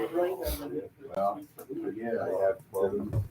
Well, again, I have 12.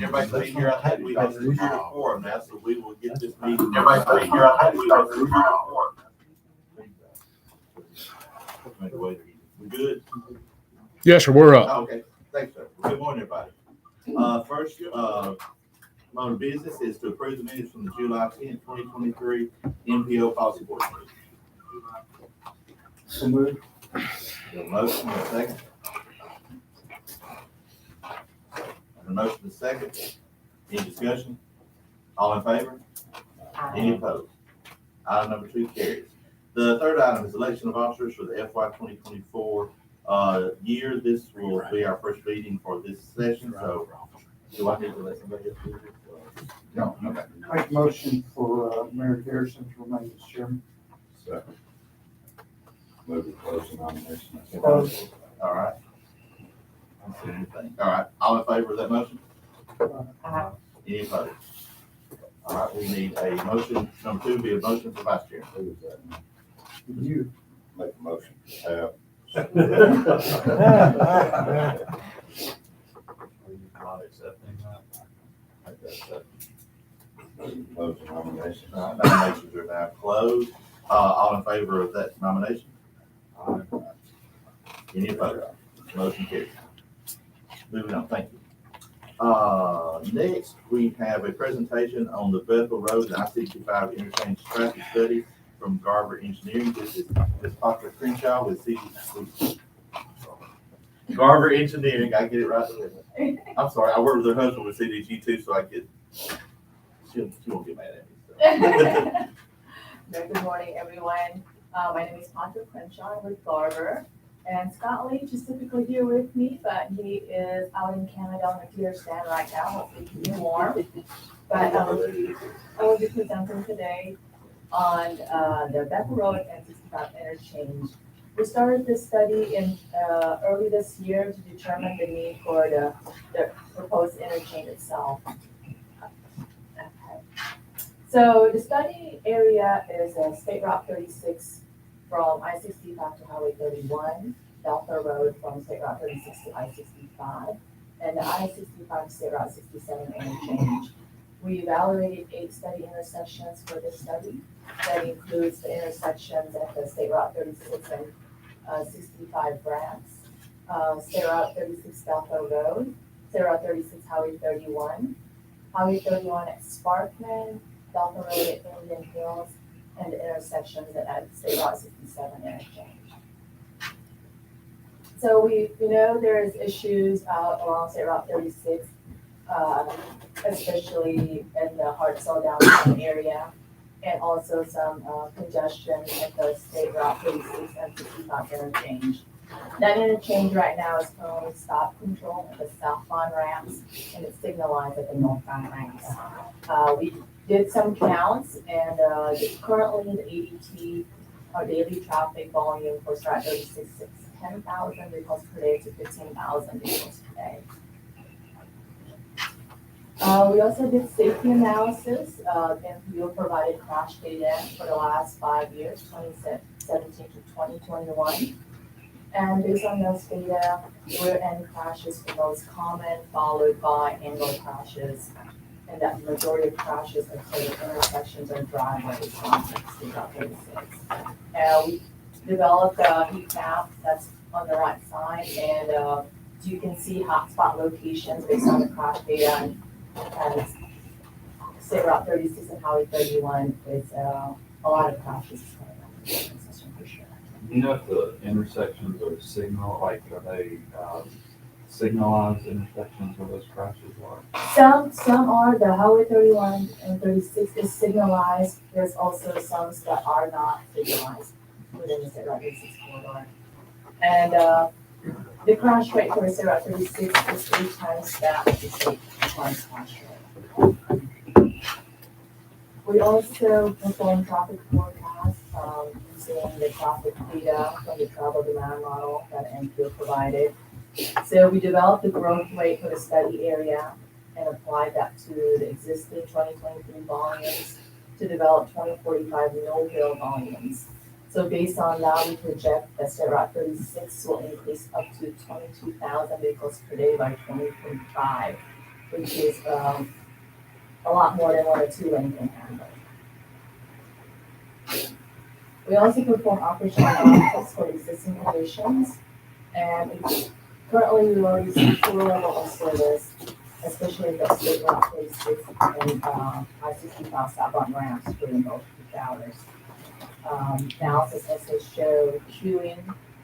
Everybody see here, I think we have a forum now, so we will get this meeting. Everybody see here, I think we have a forum. We good? Yes, sir, we're up. Oh, okay, thanks, sir. Good morning, everybody. First, on business is to approve the minutes from the July 10th, 2023 MPO policy board meeting. So moved. Got a motion, and a second. A motion, and a second. Any discussion? All in favor? Any opposed? Item number 2 carries. The third item is election of officers for the FY 2024 year. This will be our first meeting for this session, so do I need to let somebody else do this? No, okay. Make a motion for Mayor Garrison to remain as chairman. Second. Move to close the nomination. Opposed. All right. I don't see anything. All right, all in favor of that motion? Any opposed? All right, we need a motion, number 2 be a motion for vice chair. Who was that? You. Make a motion to have. Not accepting that. I guess that. Close the nomination. All right, nominations are now closed. All in favor of that nomination? Any opposed? Motion carries. Moving on, thank you. Next, we have a presentation on the Bethel Road and I-65 interchange traffic study from Garver Engineering. This is Ms. Parker Crenshaw with CDG. Garver Engineering, I get it right. I'm sorry, I work with her husband with CDG too, so I get, she won't get mad at me. So. Good morning, everyone. My name is Poncho Crenshaw with Garver, and Scott Leach is typically here with me, but he is out in Canada on a deer stand right now. Hopefully keeping warm. But I will be presenting today on the Bethel Road and 65 interchange. We started this study in early this year to determine the need for the proposed interchange itself. So the study area is State Route 36 from I-65 to Highway 31, Delta Road from State Route 36 to I-65, and the I-65 to State Route 67 interchange. We evaluated 8 study intersections for this study. That includes the intersections at the State Route 36 and 65 branch, State Route 36 Delta Road, State Route 36 Highway 31, Highway 31 at Sparkman, Delta Road at Indian Hills, and the intersections at State Route 67 interchange. So we know there's issues out along State Route 36, especially in the Hartselle downtown area, and also some congestion at the State Route 36 and 65 interchange. That interchange right now is currently stop control at the southbound ramps, and it's signalized at the northbound ramps. We did some counts, and currently the ADT, our daily traffic volume for Strat 36 is 10,000 vehicles per day to 15,000 vehicles per day. We also did safety analysis. MPO provided crash data for the last 5 years, 2017 to 2021. And based on those data, rear end crashes were most common, followed by angle crashes. And that majority of crashes occur at intersections or driveways on State Route 36. We developed a heat map that's on the right side, and you can see hotspot locations based on the crash data. And State Route 36 and Highway 31 is a lot of crashes for sure. You know if the intersections are are they signalized intersections where those crashes are? Some are. The Highway 31 and 36 is signalized. There's also some that are not signalized within the State Route 36 corridor. And the crash rate for State Route 36 is 3 times that of the state crash rate. We also perform traffic forecasts using the traffic data from the travel demand model that MPO provided. So we developed the growth rate for the study area and applied that to the existing 2023 volumes to develop 2045 no-bill volumes. So based on that, we project that State Route 36 will increase up to 22,000 vehicles per day by 2025. which is, a lot more than what a two-lane can handle. We also perform operational analysis for existing conditions, and currently we already see full level of service, especially the state route 36 and I-65 southbound ramps during both peak hours. Analysis also show queuing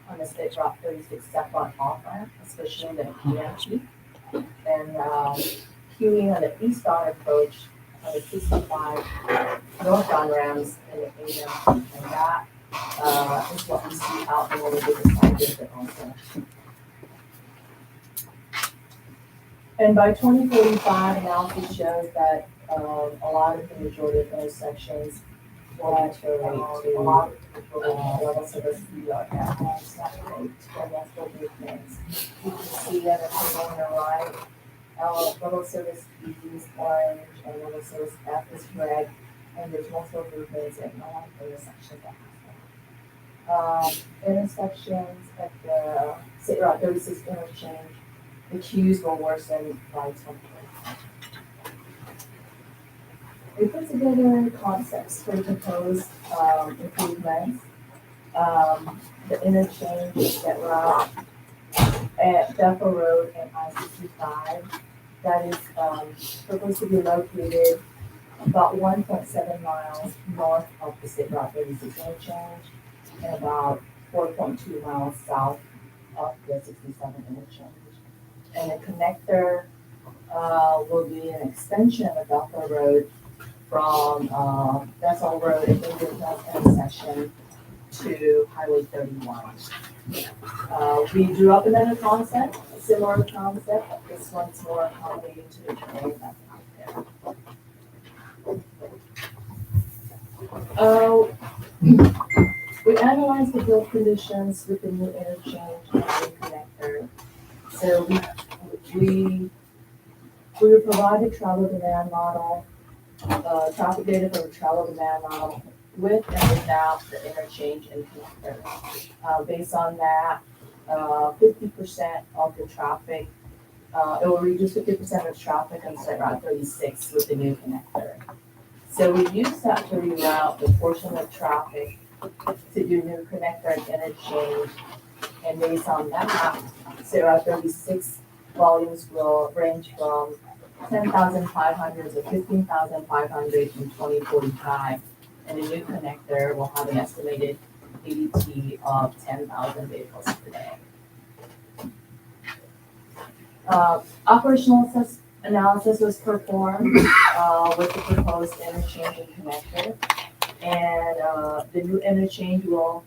on the state route 36 southbound off ramp, especially in the PM peak, and queuing on the eastbound approach on the 65 northbound ramps in the AM, and that is what we see out in the site visit also. And by 2045, analysis shows that a lot of the majority of intersections will deteriorate to level service CDR at rate for multiple movements. You can see that if you go on the right, level service B is orange and level service F is red, and there's multiple movements at all intersections that happen. Intersections at the State Route 36 interchange, the queues will worsen by 10%. We put together concepts for proposed improvements. The interchange that route at Bethel Road and I-65, that is proposed to be located about 1.7 miles north of the State Route 36 interchange and about 4.2 miles south of the 67 interchange. And the connector will be an extension of Bethel Road from Bethel Road and Indian intersection to Highway 31. We drew up another concept, a similar concept, but this one's more accommodating to the terrain that's out there. We analyzed the build conditions with the new interchange and the connector. So we were provided travel demand model, traffic data from the travel demand model with and without the interchange and connector. Based on that, 50% of the traffic, it will reduce 50% of traffic on State Route 36 with the new connector. So we use that to reroute the portion of traffic to do new connector and interchange. And based on that, State Route 36 volumes will range from 10,500 to 15,500 in 2045. And the new connector will have an estimated ADT of 10,000 vehicles per day. Operational analysis was performed with the proposed interchange and connector. And the new interchange will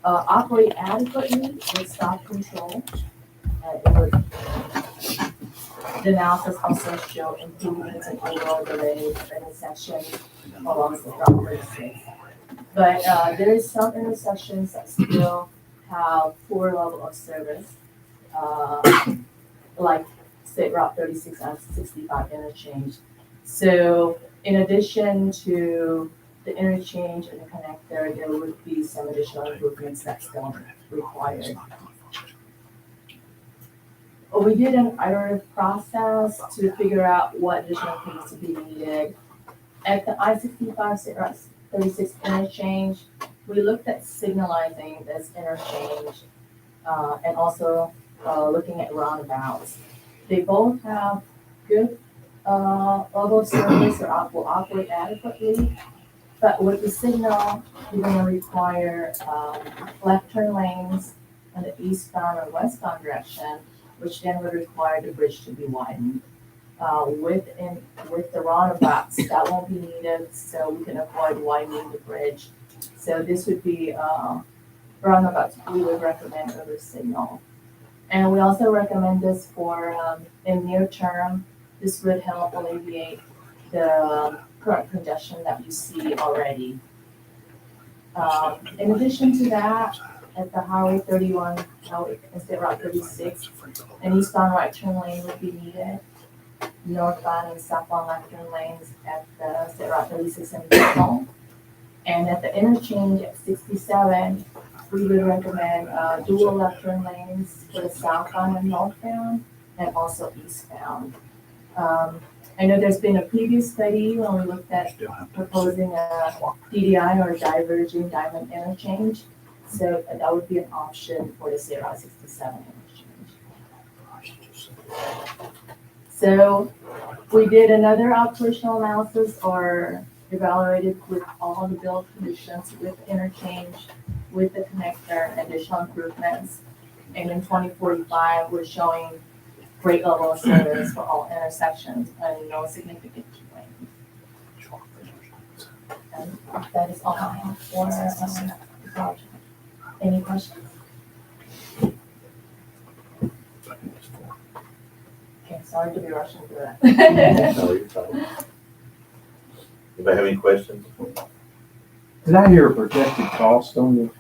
operate adequately with stop control. The analysis also showed improvements in overall delays of intersections along the Route 36. But there is some intersections that still have poor level of service, like State Route 36 and 65 interchange. So in addition to the interchange and the connector, there would be some additional improvements that's still required. We did an iterative process to figure out what additional things to be needed. At the I-65 State Route 36 interchange, we looked at signalizing this interchange and also looking at roundabouts. They both have good level of service or will operate adequately, but with the signal, you're going to require left turn lanes in the eastbound or westbound direction, which then would require the bridge to be widened. With the roundabouts, that won't be needed, so we can avoid widening the bridge. So this would be roundabouts we would recommend over signal. And we also recommend this for in near term. This would help alleviate the current congestion that you see already. In addition to that, at the Highway 31, State Route 36, an eastbound right turn lane would be needed. Northbound and southbound left turn lanes at the State Route 36 and Bethel. And at the interchange at 67, we would recommend dual left turn lanes for the southbound and northbound, and also eastbound. I know there's been a previous study when we looked at proposing a DDI or diverging diamond interchange. So that would be an option for the State Route 67 interchange. So we did another operational analysis or evaluated with all the build conditions, with interchange, with the connector, additional improvements. And in 2045, we're showing great level of service for all intersections and no significant queuing. And that is all I have for the project. Any questions? Okay, sorry to be rushing through that. No, you're fine. Anybody have any questions? Did I hear a projected cost on the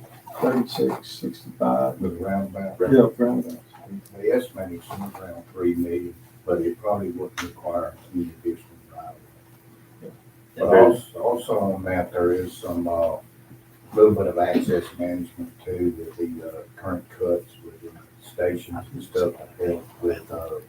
3665? With the roundabout, Yeah, roundabout. they estimated somewhere around 3 million, but it probably wouldn't require any additional driving. But also on that, there is some, little bit of access management too, with the, current cuts with the stations and stuff that help with,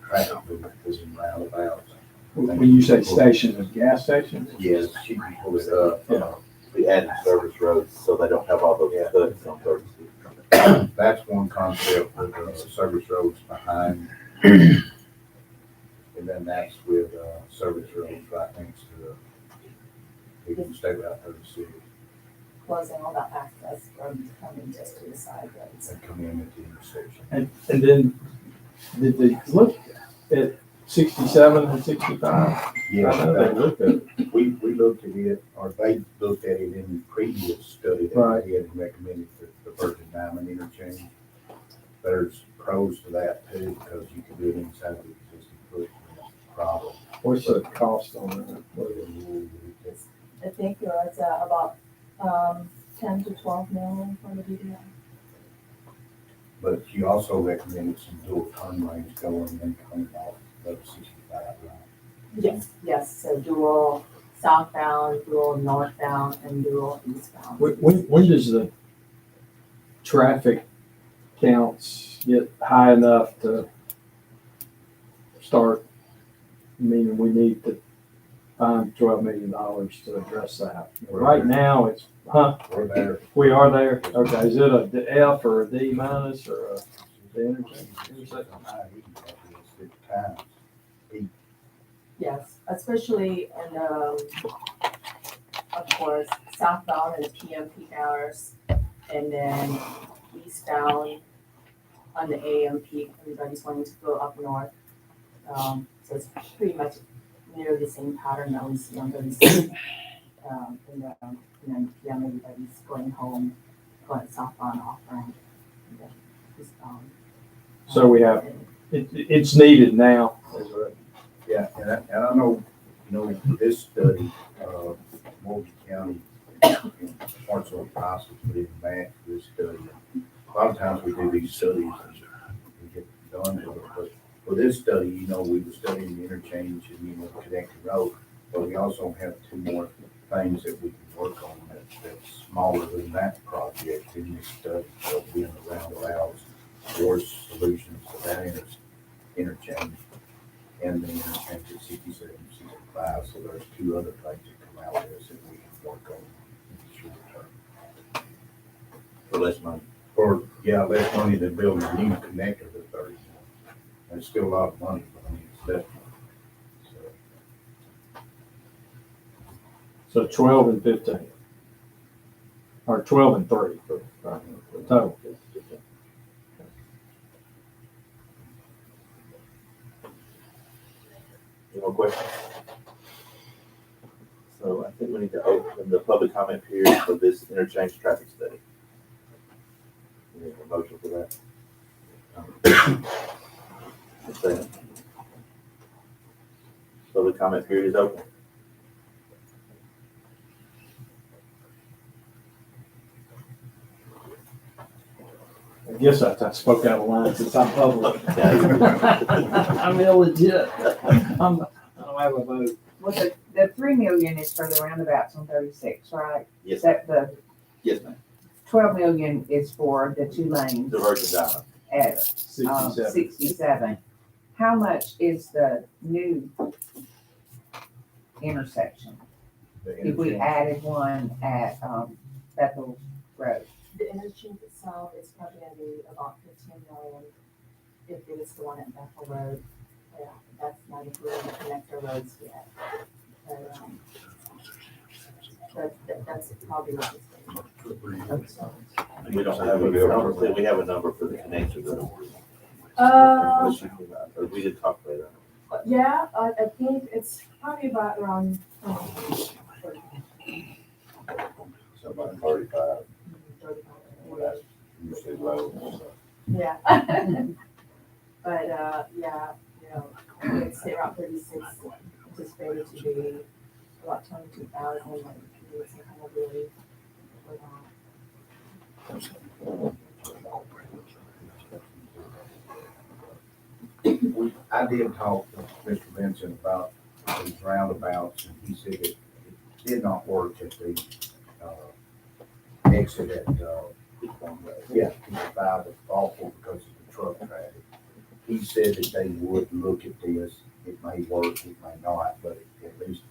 traffic movement and roundabouts. When you say stations, of gas stations? Yes, you can pull it up. We added service roads so they don't have all those cuts on 36. That's one concept with service roads behind. And then that's with service roads right next to the State Route 36 Closing all that access from coming just to the side roads. that come in at the intersection. And then, did they look at 67 and 65? I know they looked at it. We looked at it, or they looked at it in the previous study that Right. we had recommended for the Virgin Diamond interchange. There's pros to that too, because you can do it inside of the existing footprint problem. What's the cost on that? I think it's about 10 to 12 million for the DDI. But you also recommended some dual turn lanes going and coming off of 65, right? Yes, so dual southbound, dual northbound, and dual eastbound. When does the traffic counts get high enough to start, meaning we need to find $12 million to address that? Right now, it's, We're there. we are there? Okay, is it a F or a D minus or a the intersection? Yes, especially in, of course, southbound is PM peak hours, and then eastbound on the AM peak, everybody's wanting to go up north. So it's pretty much near the same pattern that we see on 36. And then PM, everybody's going home, going southbound off ramp. and then eastbound. So we have, it's needed now. Yeah, and I know, this study, Morgan County, and parts of Price was put in back for this study. A lot of times we do these studies and we get done with it, but for this study, we were studying the interchange and, connecting road, but we also have two more things that we can work on that's smaller than that project in this study. So being the roundabouts, or solutions to that interchange. And the interchange at 67, 65, so there's two other things that come out of this that we can work on in the short term. For less money. Less money than building a new connector to 30. And it's still a lot of money, but it's less money. So 12 and 15. Or 12 and 3 for total. Any more questions? So I think we need to open the public comment period for this interchange traffic study. We need a motion for that. Second. Public comment period is open. I guess I spoke out of line since I'm public. I'm illegit. I don't have a vote. Well, the 3 million is for the roundabouts on 36, right? Yes, That the yes, ma'am. 12 million is for the 2 lanes The Virgin Diamond. at 67. 67. how much is the new intersection? The If we interchange, added one at, Bethel Road? The interchange itself is probably gonna be about 15 million if it is the one at Bethel Road. Yeah, that's not including the connector roads yet. But that's probably what it's gonna be. So, We don't have a number, we have a number for the connection though. We did talk about that. Yeah, I think it's probably about around, so about 35, 35. usually low, so. Yeah. But, yeah, you know, it's around 36, anticipated to be about 22,000, like, it's kind of really, I did talk to Mr. Vincent about these roundabouts, and he said it did not work at the, exit at, yeah, 55, it's awful because of the truck traffic. He said that they would look at this, it may work, it may not, but at least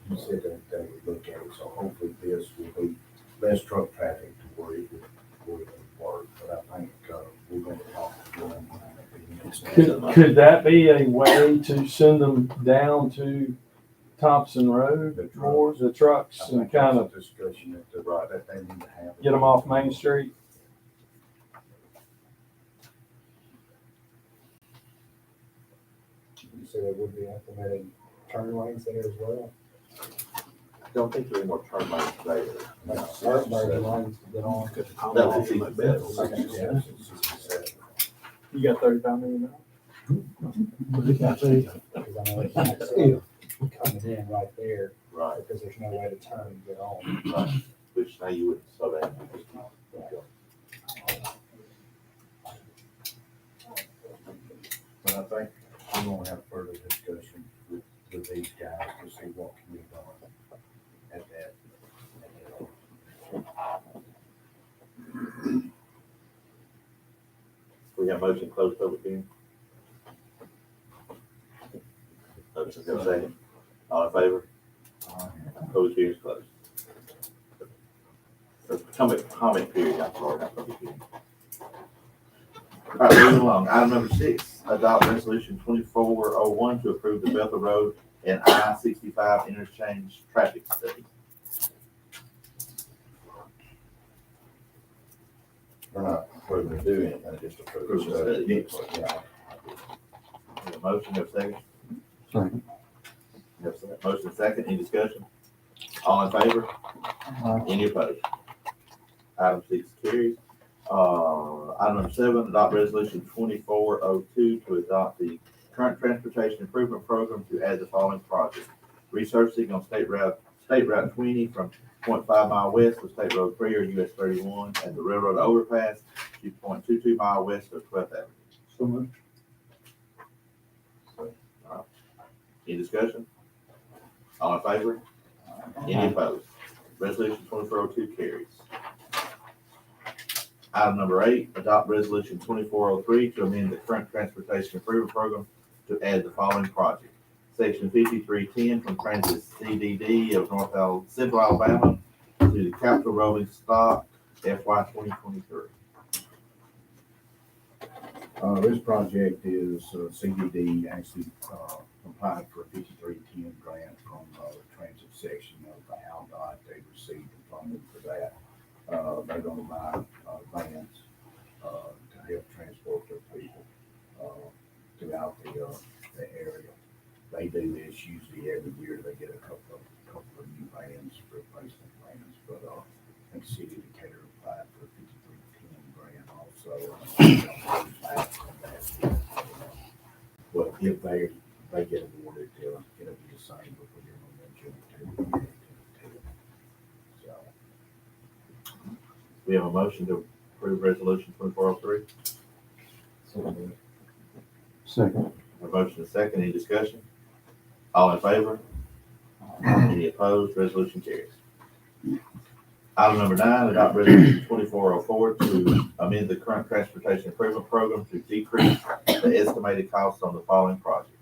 he said that they would look at it, so hopefully this will be less truck traffic to where it would work, but I think, we're gonna talk to them. Could that be a way to send them down to Thompson Road, more the trucks, I and think kind that's of a discussion that they need to have. get them off Main Street? You said it would be implementing turn lanes there as well? I don't think there are any more turn lanes there. Like start turn lanes to get on. That was 67. You got 35 million dollars? Because I know it's not still coming in right there, Right, because there's no way to turn and get on. right, which now you wouldn't slow down. But I think we're gonna have further discussion with these guys to see what can be done at that. We have motion closed public hearing. Motion, have a second. All in favor? Closed hearing is closed. Comment period, I'm sorry, not public hearing. All right, moving along. Item number 6, adopt resolution 2401 to approve the Bethel Road and I-65 interchange traffic study. We're not further doing it, I just approve Approve the it. study. Yeah. Have a motion, have a second? Second. Have a second. Motion second, any discussion? All in favor? Any opposed? Item 6 carries. Item number 7, adopt resolution 2402 to adopt the current transportation improvement program to add the following projects. Resurfacing on State Route 20 from 0.5 mile west of State Road 3 or US 31 and the railroad overpass to 0.22 mile west of 12th Avenue. So much. Any discussion? All in favor? Any opposed? Resolution 2402 carries. Item number 8, adopt resolution 2403 to amend the current transportation improvement program to add the following project. Section 5310 from Transit CDD of Central Alabama to the Capital Rolling Stock FY 2023. This project is CDD actually applied for a 5310 grant from the transit section of the ALDOT. They received the funding for that. They're gonna buy vans to help transport their people throughout the area. They do this usually every year. They get a couple of new vans, replacement vans, but I think City of Decatur applied for a 5310 grant also. But if they get awarded, it'll be the same, but we're gonna mention it. So, We have a motion to approve resolution 2403. Second. A motion is second, any discussion? All in favor? Any opposed? Resolution carries. Item number 9, adopt resolution 2404 to amend the current transportation improvement program to decrease the estimated cost on the following projects.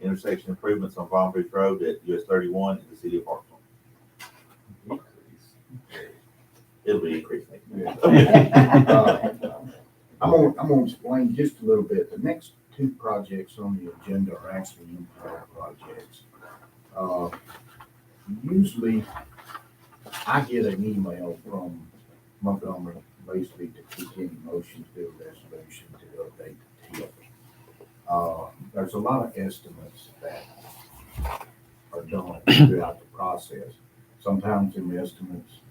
Intersection improvements on Palm Beach Road at US 31 in the city of Hartsville. It'll be increased next year. I'm gonna explain just a little bit. The next two projects on the agenda are actually MPO projects. Usually, I get an email from Montgomery, basically to continue motion to do a resolution to update the TIP. There's a lot of estimates that are done throughout the process. Sometimes in the estimates,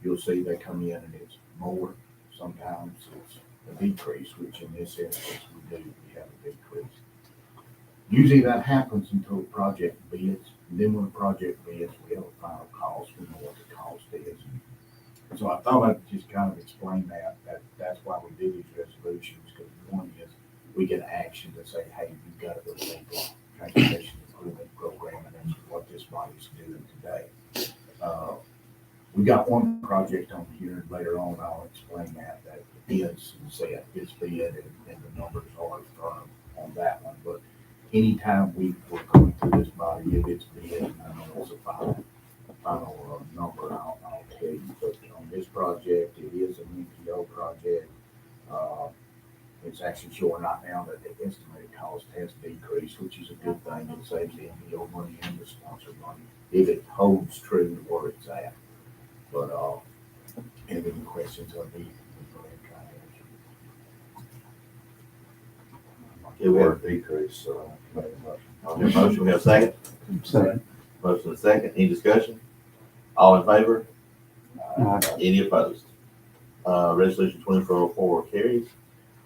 you'll see they come in and it's more. Sometimes it's a decrease, which in this instance we have a decrease. Usually that happens until the project bids. And then when the project bids, we have a final cost. We know what the cost is. And so I thought I'd just kind of explain that's why we do these resolutions, because one is we get action to say, hey, you've got to go take the transportation improvement program, and that's what this body's doing today. We got one project on here, and later on I'll explain that bids and say it's bid and the numbers are firm on that one. But anytime we're going through this body, if it's bid, and I know it's a final number, I'll tell you. But on this project, it is an MPO project. It's actually showing right now that the estimated cost has decreased, which is a good thing. It saves the MPO money and the sponsor money if it holds true to where it's at. But any questions on me? Okay, we have decrease, so. a motion, we have a second. Second. Motion and a second, any discussion? All in favor? Aye. Any opposed? Resolution 2404 carries.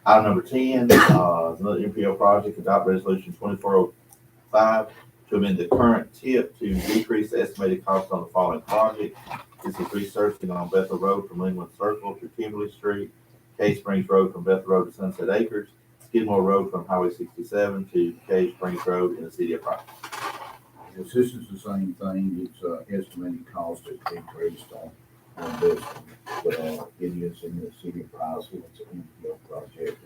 Item number 10, is another MPO project, adopt resolution 2405 to amend the current TIP to decrease the estimated cost on the following project. This is resurfacing on Bethel Road from Linwood Circle to Kimberly Street, Cave Springs Road from Bethel Road to Sunset Acres, Skidmore Road from Highway 67 to Cave Springs Road in the city of Proctor. Yes, this is the same thing. It's estimated cost has decreased on this one. But it is in the city of Priceville. It's an MPO project.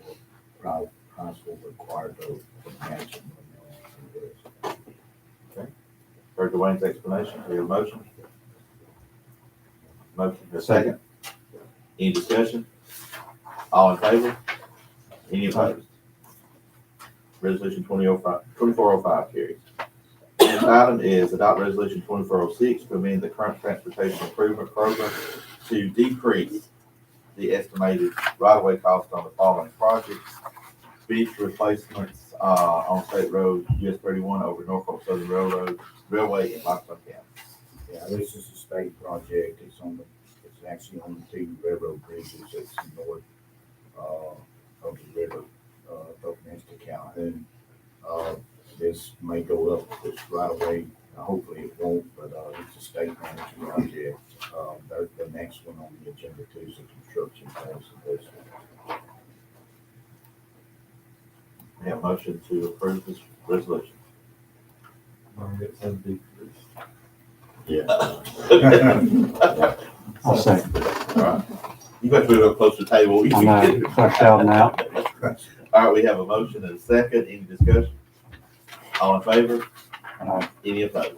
Priceville required to match it. Heard Dwayne's explanation. We have a motion. Motion, a second. Any discussion? All in favor? Any opposed? Resolution 2405 carries. Next item is adopt resolution 2406 to amend the current transportation improvement program to decrease the estimated right-of-way cost on the following projects. Beach replacements on State Road US 31 over Norfolk Southern Railway in Limestone County. Yeah, this is a state project. It's actually on the two railroad bridges. It's north of the river, up next to Calhoun. This may go up this right away. Hopefully it won't, but it's a state managed project. The next one on the agenda too is a construction phase of this one. We have a motion to approve this resolution. It says decrease. Yeah. I'll second. All right. You got to move up closer to the table. I know, start shouting out. All right, we have a motion and a second. Any discussion? All in favor? Aye. Any opposed?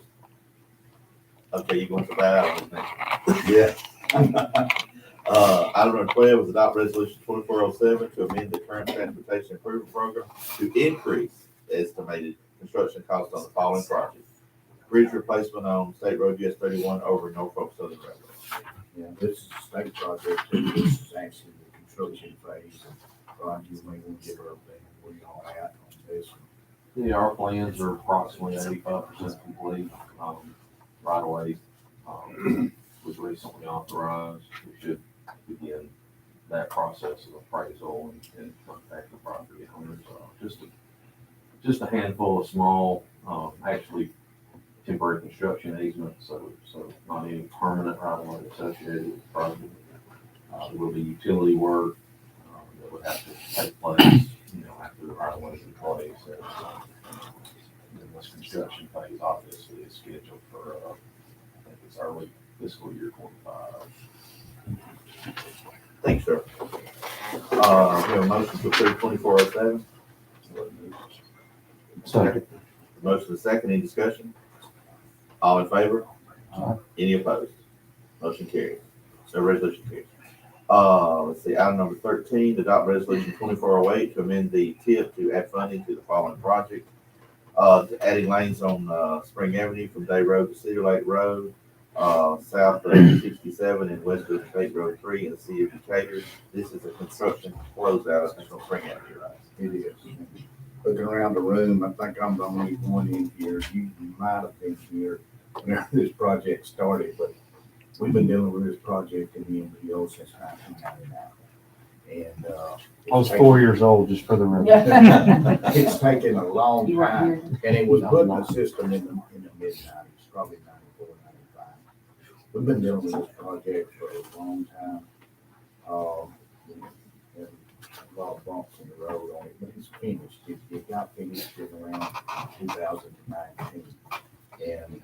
Okay, you're going to that out next. Yeah. Item number 12 is adopt resolution 2407 to amend the current transportation improvement program to increase the estimated construction cost on the following projects. Bridge replacement on State Road US 31 over Norfolk Southern Railroad. Yeah, this is a state project too. This is actually the construction phase. Ron, you may want to give her a thing where y'all at on this one. Yeah, our plans are approximately 85% complete. Right away, was recently authorized. We should begin that process of appraisal and contact the property owners. Just a handful of small, actually temporary construction easements, so not any permanent right of way associated with the project. There will be utility work that would have to take place, after the right of way is in place. And this construction phase obviously is scheduled for, I think it's early fiscal year 25. Thanks, sir. We have a motion to approve 2407. Second. Motion is second, any discussion? All in favor? Aye. Any opposed? Motion carries. So resolution carries. Let's see, item number 13, adopt resolution 2408 to amend the TIP to add funding to the following project. Adding lanes on, Spring Avenue from Day Road to Cedar Lake Road, south of 67 and west of State Road 3 in the city of Decatur. This is a construction closeout on Spring Avenue, right? It is. Looking around the room, I think I'm the only one in here. You might have been here when this project started, but we've been dealing with this project in the MPO since 1999. And, I was 4 years old, just for the record. it's taken a long You weren't here. time, and it was put in the system in the mid-90s, probably 94, 95. We've been dealing with this project for a long time. And a lot of bumps in the road on it, but it's finished. It got finished in around 2019. And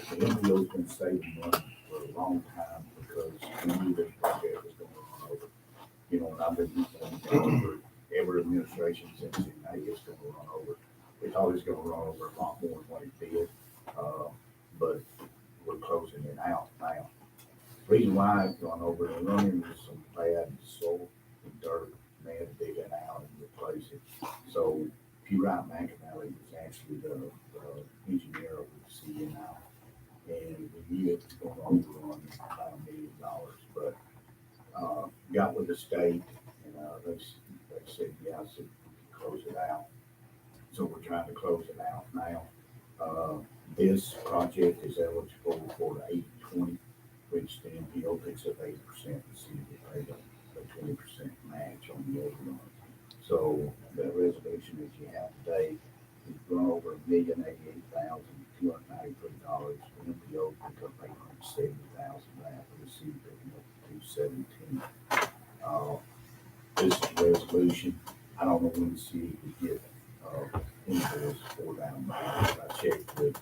the MPO's been saving money for a long time because we knew this project was going to run over. You know, and I've been over every administration since then, hey, it's going to run over. We thought it was going to run over a lot more than what it did, but we're closing it out now. Reason why it's gone over, and running with some bad soil and dirt, they had to dig it out and replace it. So P-Wright McAnally was actually the engineer of the city now, and we knew it was going to overrun about $1 million, but got with the state, and they said, yes, we can close it out. So we're trying to close it out now. This project is eligible for the 80-20, which the MPO picks up 80%, the city will pay the 20% match on the overrun. So that resolution that you have today is run over $1,088,293. The MPO pick up $870,000 that, the city picking up $217,000. This is a resolution. I don't know when the city could get invoice for that amount. I checked with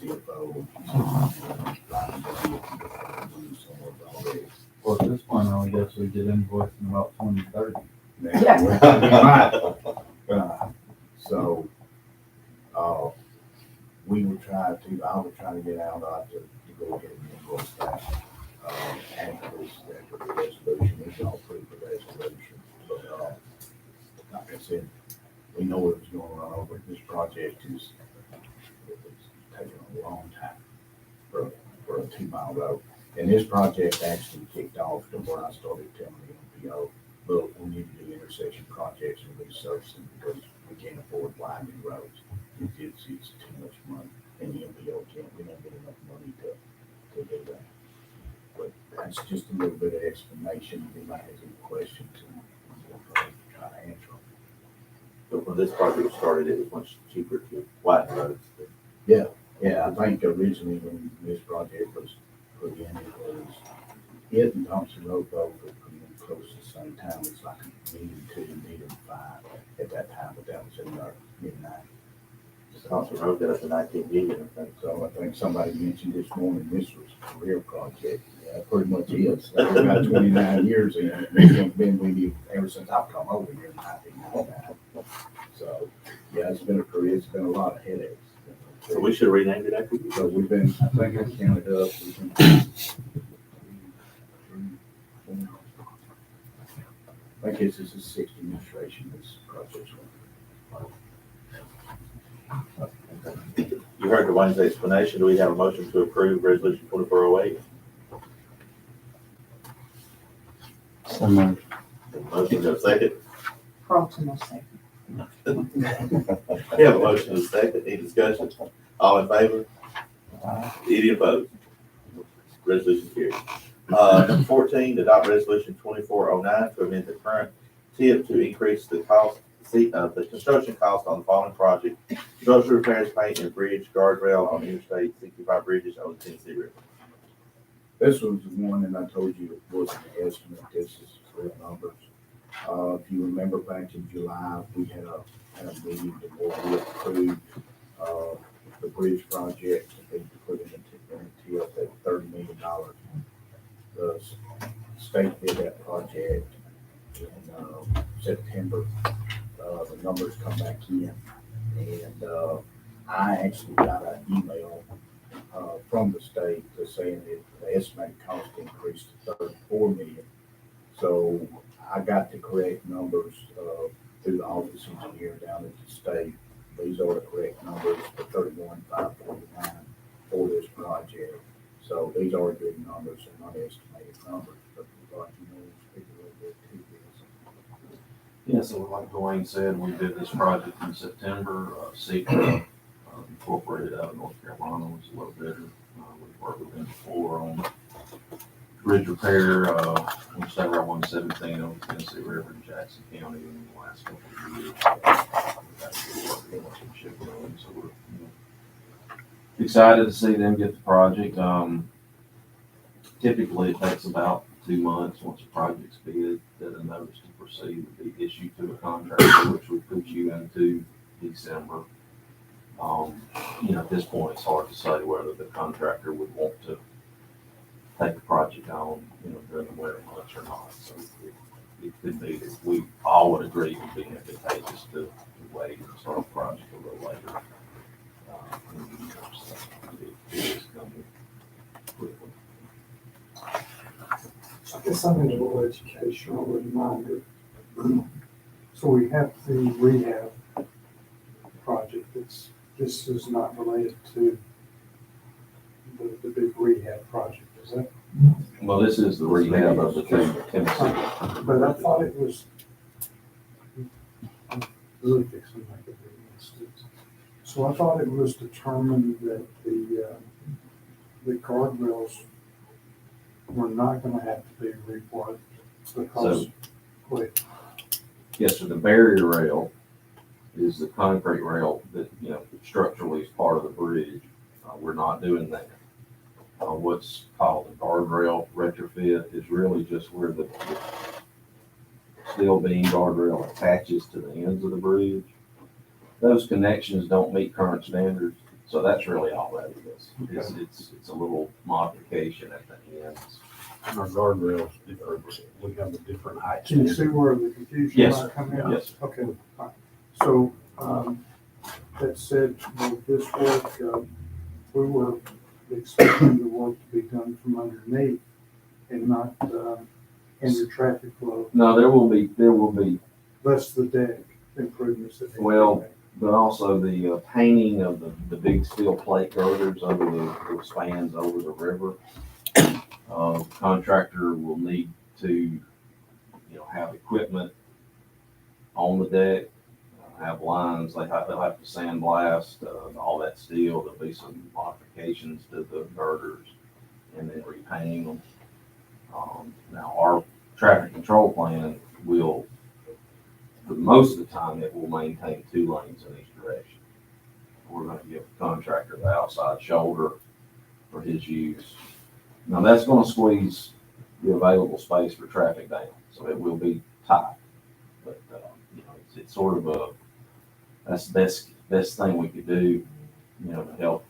CFO and she said already. Well, at this point, I guess we get invoiced in about 2030. So, we would try to, I would try to get out to go ahead and invoice that. After the resolution, we can all approve the resolution. But, like I said, we know it was going to run over. This project is taking a long time for a 2-mile road. And this project actually kicked off to where I started telling the MPO, look, we need to do intersection projects and resurfacing because we can't afford widening roads. It's too much money, and the MPO we don't get enough money to do that. But that's just a little bit of explanation. If anybody has any questions, and we'll try to answer them. But when this project started, it was much cheaper to widen roads. Yeah, I think originally when this project was put in, it and Thompson Road both were pretty close at the same time. It's like $1.2 million, $1.5 million at that time, but that was in our mid-90s. Thompson Road got up to 19 million, I think. So I think somebody mentioned this morning, this was a career project. Yeah, pretty much is. We've got 29 years in it. It's been with you ever since I've come over here in 1999. So, yeah, it's been a career. It's been a lot of headaches. So we should have renamed it after you. So we've been, I think I counted up, we've been, I guess this is 6th administration, this project's You heard the Wednesday explanation. Do we have a motion to approve resolution 2408? So moved. Motion to a second. Carlton will say. We have a motion to a second. Any discussion? All in favor? Any opposed? Resolution carries. Number 14, adopt resolution 2409 to amend the current TIP to increase the cost, the construction cost on the following project: structural repairs, paint, and bridge guardrail on Interstate 65 bridges on the Tennessee River. This was the one that I told you it wasn't an estimate, this is real numbers. If you remember back in July, we had a meeting where we approved, the bridge project to be put in the TIP at $30 million. The state did that project in, September. The numbers come back in, and, I actually got an email, from the state to saying that the estimated cost increased to 34 million. So I got the correct numbers, through the office engineer down at the state. These are the correct numbers for 31,549 for this project. So these are good numbers and not estimated numbers, but we'd like, speak a little bit to this. Yeah, so like Dwayne said, we did this project in September. SECA incorporated out of North Carolina was a little better. We've worked with them before on bridge repair, on State Route 117 over the Tennessee River in Jackson County in the last couple of years. We've had a good working relationship with them, so we're excited to see them get the project. Typically, it takes about 2 months once a project's bid that a notice to proceed would be issued to a contractor, which would put you into December. At this point, it's hard to say whether the contractor would want to take the project on, during the winter months or not. So it could be that we all would agree it would be advantageous to wait and start the project a little later. So it is coming quickly. I guess I need a little educational reminder. So we have the rehab project this is not related to the big rehab project, is that? Well, this is the rehab of the Tennessee. But I thought it was, I'm really fixing to make a big mistake. So I thought it was determined that the guardrails were not gonna have to be reworked because, wait, Yes, so the barrier rail is the concrete rail that, structurally is part of the bridge. We're not doing that. What's called the guardrail retrofit is really just where the steel beam guardrail attaches to the ends of the bridge. Those connections don't meet current standards, so that's really all that is. It's a little modification at the ends. Our guardrails different, we have a different height. can you see where the confusion Yes, might come in? yes. Okay, fine. So, that said, with this work, we were expecting the work to be done from underneath and not, hinder traffic flow. No, there will be, That's the deck improvements that. need to be Well, made. but also the painting of the big steel plate girders over the spans over the river. Contractor will need to, have equipment on the deck, have lines, they'll have to sandblast, all that steel. There'll be some modifications to the girders and then repainting them. Now our traffic control plan will, for most of the time, it will maintain 2 lanes in each direction. We're gonna give the contractor the outside shoulder for his use. Now, that's gonna squeeze the available space for traffic down, so it will be tight. But, it's sort of that's the best thing we could do, to help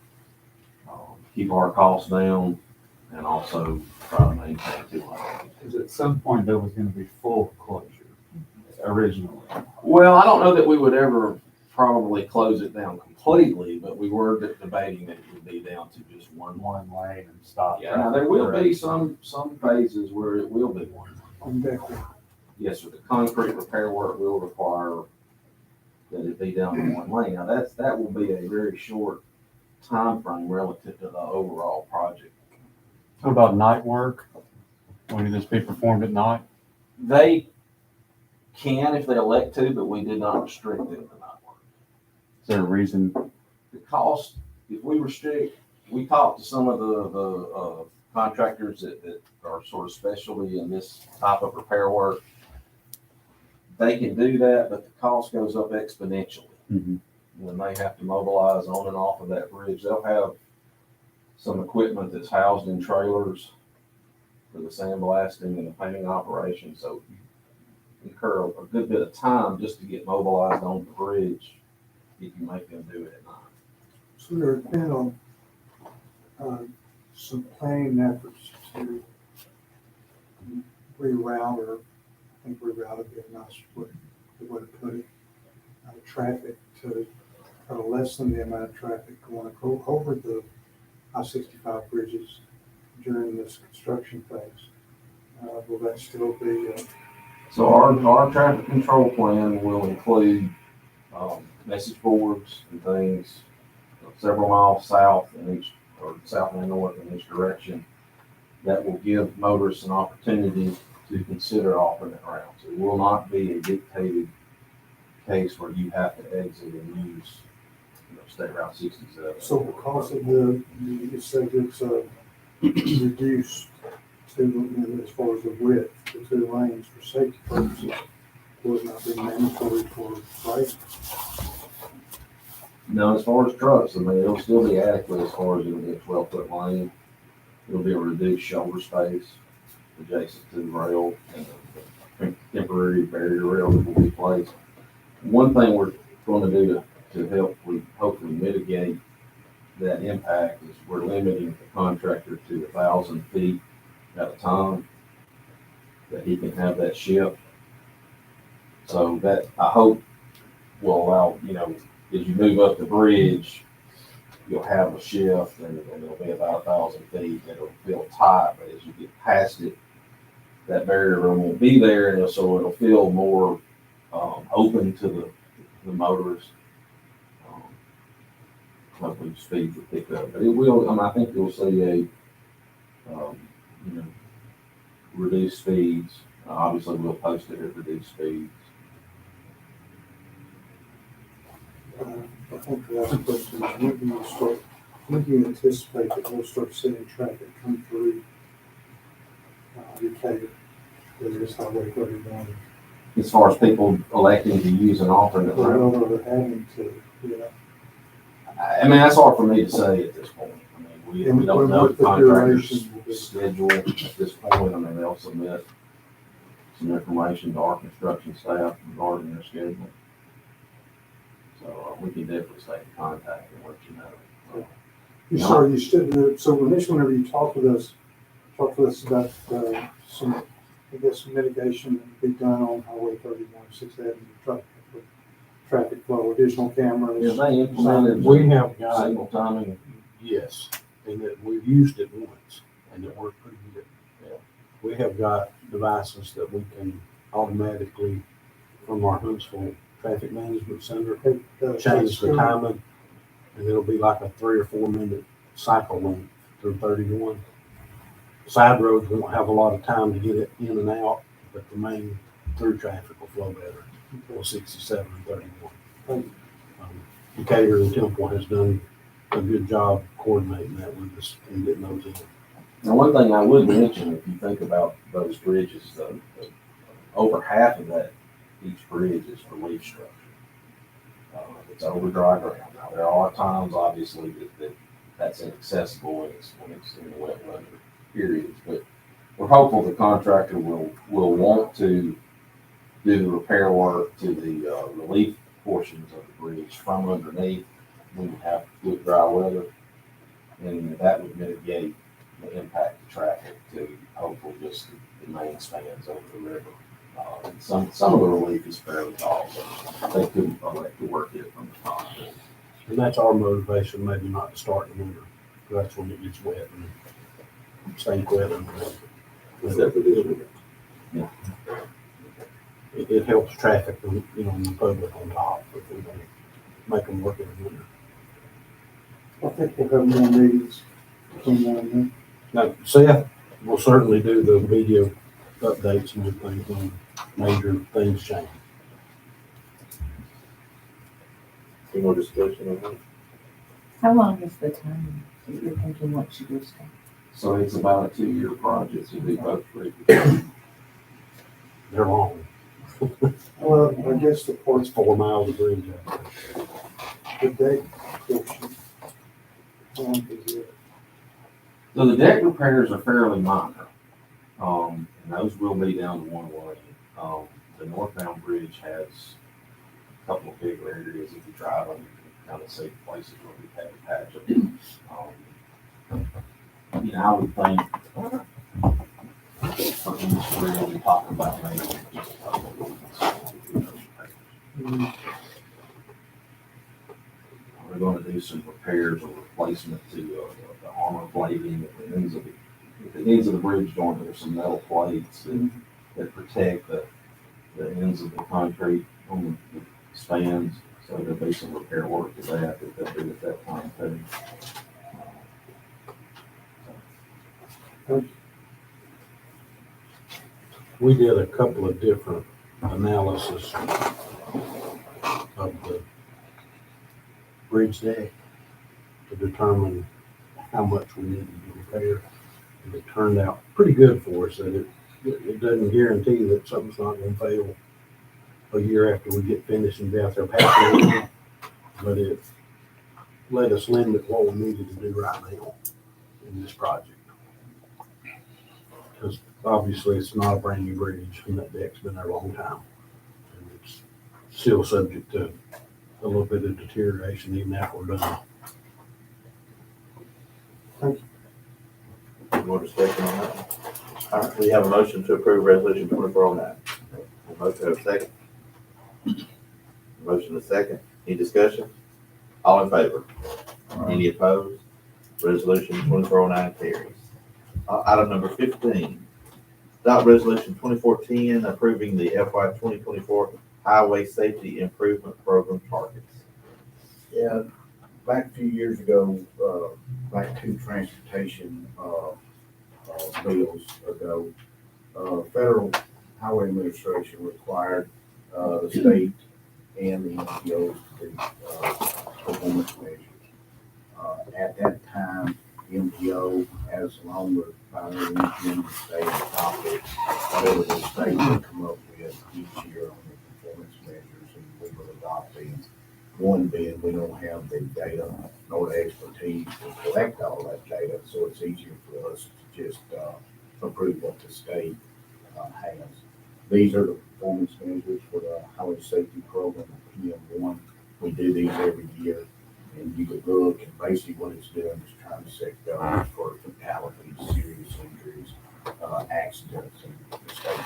keep our costs down and also try to maintain 2 lanes. Because at some point there was gonna be full closure originally. Well, I don't know that we would ever probably close it down completely, but we were debating that it would be down to just one lane. One lane and stop. Yeah, now there will be some phases where it will be one lane. On deck there. Yes, sir, the concrete repair work will require that it be down to 1 lane. Now, that will be a very short time frame relative to the overall project. What about night work? Will this be performed at night? They can if they elect to, but we did not restrict them to night work. Is there a reason? The cost, if we restrict, we talked to some of the contractors that are sort of specialty in this type of repair work. They can do that, but the cost goes up exponentially. Mm-hmm. When they have to mobilize on and off of that bridge, they'll have some equipment that's housed in trailers for the sandblasting and the painting operation. So incur a good bit of time just to get mobilized on the bridge if you make them do it at night. So there have been some planning efforts to reroute, or I think reroute would be a nice way to put it, traffic to try to lessen the amount of traffic going over the I-65 bridges during this construction phase. Will that still be, So our traffic control plan will include, message boards and things several miles south in each, or south and north in each direction, that will give motorists an opportunity to consider alternate routes. It will not be a dictated case where you have to exit and use, State Route 67. so because of you said it's reduced to, as far as the width, the 2 lanes for safety purposes, will it not be mandatory for bikes? No, as far as trucks, I mean, it'll still be adequate as far as it'll be a 12-foot lane. It'll be a reduced shoulder space adjacent to the rail, and the temporary barrier rail that will be placed. One thing we're going to do to help hopefully mitigate that impact is we're limiting the contractor to 1,000 feet at a time that he can have that shift. So that, I hope, will allow, as you move up the bridge, you'll have a shift, and it'll be about 1,000 feet, and it'll feel tight, but as you get past it, that barrier room will be there, and so it'll feel more open to the motorists. Hopefully speed will pick up, but it will, I think you'll see reduced speeds. Obviously, we'll post it at reduced speeds. I think the last question is, when do you anticipate that we'll start seeing traffic come through Decatur, whether it's Highway 31? As far as people electing to use an alternate route, Or having to, I mean, that's hard for me to say at this point. I mean, we don't know the contractor's schedule at this point. I mean, they'll submit some information to our construction staff regarding their schedule. So we can definitely stay in contact and let you know. You should, so whenever you talk with us about some, I guess, some mitigation that can be done on Highway 31, 6th Avenue, traffic flow, additional cameras. If they implemented We have got, single timing, yes, and that we've used it once, and it worked pretty good. Yeah. We have got devices that we can automatically, from our Huntsville Traffic Management Center, change the timing, and it'll be like a 3 or 4 minute cycle length through 31. Side roads won't have a lot of time to get it in and out, but the main through traffic will flow better for 67 and 31. Decatur and Temple has done a good job coordinating that with us and getting those in. Now, one thing I would mention, if you think about those bridges, over half of that, each bridge is for leaf structure. It's over dry ground. Now, there are times, obviously, that's inaccessible when it's in the wet weather periods, but we're hopeful the contractor will want to do the repair work to the relief portions of the bridge from underneath when you have good dry weather, and that would mitigate the impact of traffic to hopefully just the main spans over the river. Some of the relief is fairly tall, so they could elect to work it from the top. And that's our motivation, maybe not to start in the winter, because that's when it gets wet and stays wet. Yeah. It helps traffic, and the public on top, if we don't make them work in the winter. I think we'll have more meetings between now and then. Now, Seth will certainly do the video updates and everything when major things change. Any more discussion on that? How long is the time that you're thinking once you do stuff? So it's about a 2-year project to do both bridges. They're long. Well, I guess the It's parts, 4 miles of bridge. the deck portion, how long is it? So the deck repairs are fairly minor, and those will be down to 1 lane. The northbound bridge has a couple of bigger areas. If you drive them, you can kind of see places where we've had to patch them. I would think for industry, we'll be talking about maybe just a couple of weeks. We're gonna do some repairs or replacement to the armor plating at the ends of the bridge joint. There's some metal plates that protect the ends of the concrete on the spans. So there'll be some repair work to that they'll do at that time too. We did a couple of different analysis of the bridge deck to determine how much we needed to repair. And it turned out pretty good for us, that it doesn't guarantee that something's not gonna fail a year after we get finished and be out there patching it, but it let us limit what we needed to do right now in this project. Because obviously it's not a brand new bridge, and that deck's been there a long time. And it's still subject to a little bit of deterioration even after we're done. More discussion on that? All right, we have a motion to approve resolution 2409. Motion have a second. Motion a second. Any discussion? All in favor? Any opposed? Resolution 2409 carries. Item number 15, adopt resolution 2410 approving the FY 2024 Highway Safety Improvement Program targets. Yeah, back a few years ago, back to transportation, bills ago, Federal Highway Administration required, the state and the MPOs to do, performance measures. At that time, the MPO, as long as by the MPO, the state adopted whatever the state would come up with each year on the performance measures, and we will adopt these. One being, we don't have the data nor the expertise to collect all that data, so it's easier for us to just approve what the state has. These are the performance measures for the Highway Safety Program, PM1. We do these every year, and you could look, and basically what it's doing is trying to set goals for fatalities, serious injuries, accidents, and the state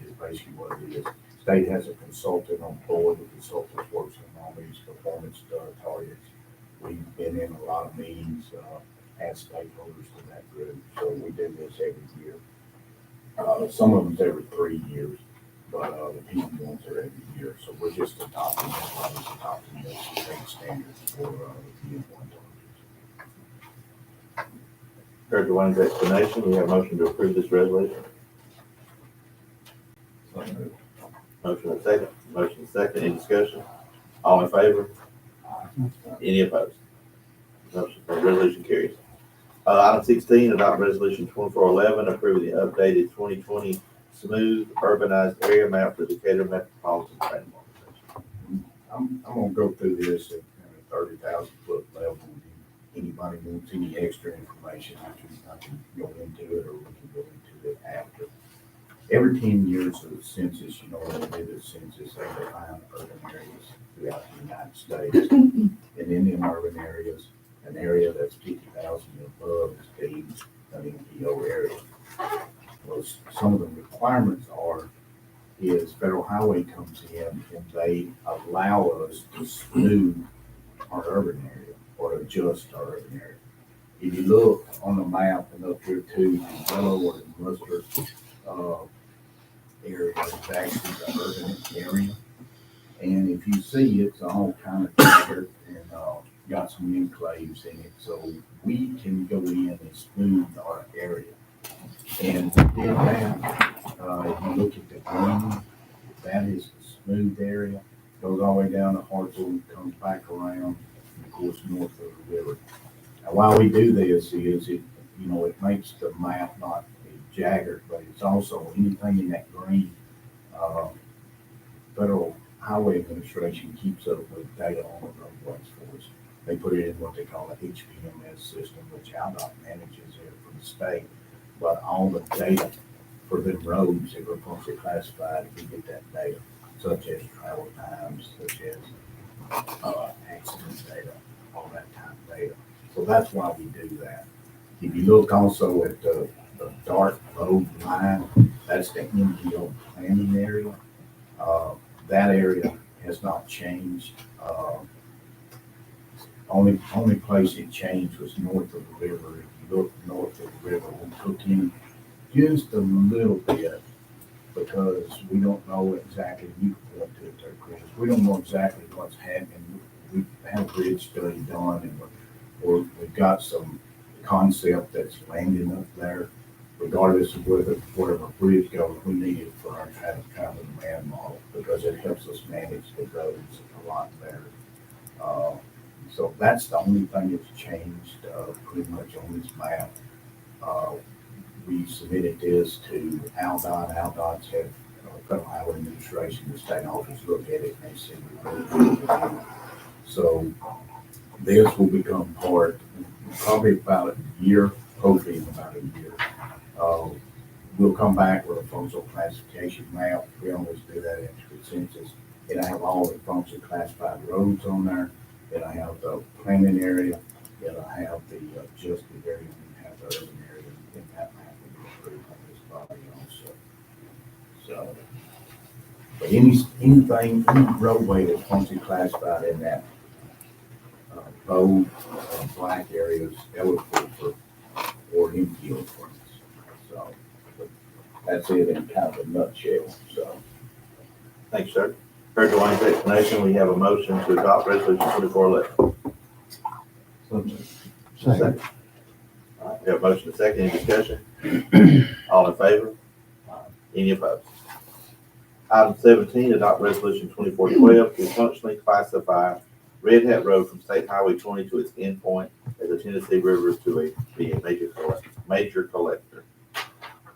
is basically what it is. State has a consultant on board. The consultant works on all these performance targets. We've been in a lot of meetings as stakeholders to that group, so we do this every year. Some of them's every 3 years, but the PM ones are every year. So we're just adopting the state standards for the PM one targets. Heard Dwayne's explanation. We have a motion to approve this resolution. Motion and second. Motion and second. Any discussion? All in favor? Any opposed? Motion, resolution carries. Item 16, adopt resolution 2411, approving the updated 2020 smooth urbanized area map for Decatur Metropolitan Planning Organization. I'm gonna go through this at a 30,000 foot level. If anybody wants any extra information, I can go into it, or we can go into it after. Every 10 years of the census, you know, when they do the census, they define urban areas throughout the United States. And in them urban areas, an area that's 50,000 and above is deemed an MPO area. Well, some of the requirements is Federal Highway comes in and they allow us to smooth our urban area or adjust our urban area. If you look on the map and up here too, the yellow or the mustard area is actually the urban area. And if you see, it's all kind of different and got some enclaves in it. So we can go in and smooth our area. And we did that. If you look at the green, that is the smooth area. Goes all the way down to Hartsville, comes back around, and of course, north of the river. Now, why we do this is it makes the map not a jagger, but it's also anything in that green. Federal Highway Administration keeps up with data on the roadways for us. They put it in what they call a HPMS system, which ADOT manages it for the state. But all the data for the roads, if they're classified, we get that data, such as travel times, such as accident data, all that type of data. So that's why we do that. If you look also at the the dark road line, that's the MPO planning area. That area has not changed. Only place it changed was north of the river. If you look north of the river, we took in just a little bit because we don't know exactly, you can point to it there, Chris, we don't know exactly what's happening. We have a bridge study done and we've got some concept that's landing up there. Regardless of where the bridge goes, we need it for our traffic calming demand model because it helps us manage the roads a lot better. So that's the only thing that's changed pretty much on this map. We submitted this to ALDOT. ALDOT's had Federal Highway Administration, the state office look at it and they see the so this will become part, probably about a year, hopefully in about a year. We'll come back with a functional classification map. We always do that after the census. And I have all the functionally classified roads on there. And I have the planning area. And I have the adjusted area. And have the urban area in that map will be approved on this body also. So, but anything, any roadway that's functionally classified in that bold black areas eligible for MPO funds. So that's it in kind of a nutshell. So Thank you, sir. Heard Dwayne's explanation. We have a motion to adopt resolution 2411. Second. All right, we have a motion to second. Any discussion? All in favor? Any opposed? Item 17, adopt resolution 2412 to functionally classify Red Hat Road from State Highway 20 to its endpoint as a Tennessee River to be a major collector.